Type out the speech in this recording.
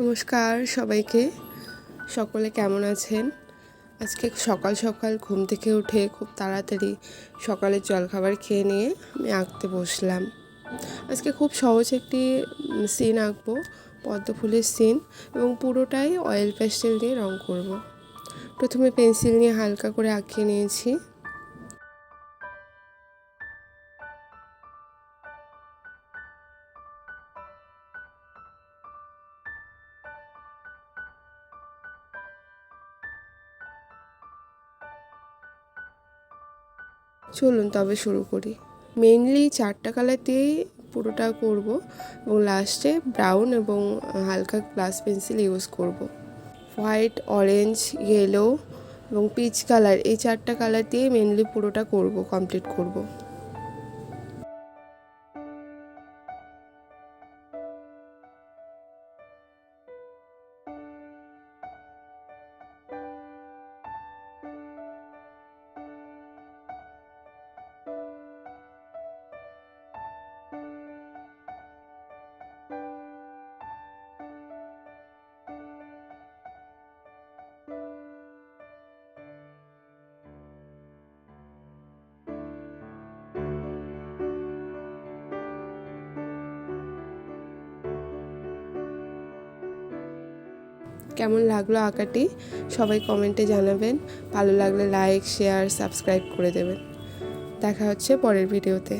নমস্কার সবাইকে। সকলে কেমন আছেন? আজকে সকাল সকাল ঘুম থেকে উঠে খুব তাড়াতাড়ি সকালের জলখাবার খেয়ে নিয়ে আমি আঁকতে বসলাম। আজকে খুব সহজ একটি সিন আঁকবো, পদ্ম ফুলের সিন, এবং পুরোটাই অয়েল প্যাস্টেল দিয়ে রং করব। প্রথমে পেন্সিল নিয়ে হালকা করে আঁকিয়ে নিয়েছি। চলুন তবে শুরু করি। মেইনলি 4টা কালার দিয়েই পুরোটা করব এবং লাস্টে ব্রাউন এবং হালকা গ্লাস পেন্সিল ইউজ করব। হোয়াইট, অরেঞ্জ, ইয়েলো এবং পিচ কালার, এই 4টা কালার দিয়ে মেইনলি পুরোটা কমপ্লিট করব। কেমন লাগলো আঁকাটি সবাই কমেন্টে জানাবেন। ভালো লাগলে লাইক, শেয়ার, সাবস্ক্রাইব করে দেবেন। দেখা হচ্ছে পরের ভিডিওতে।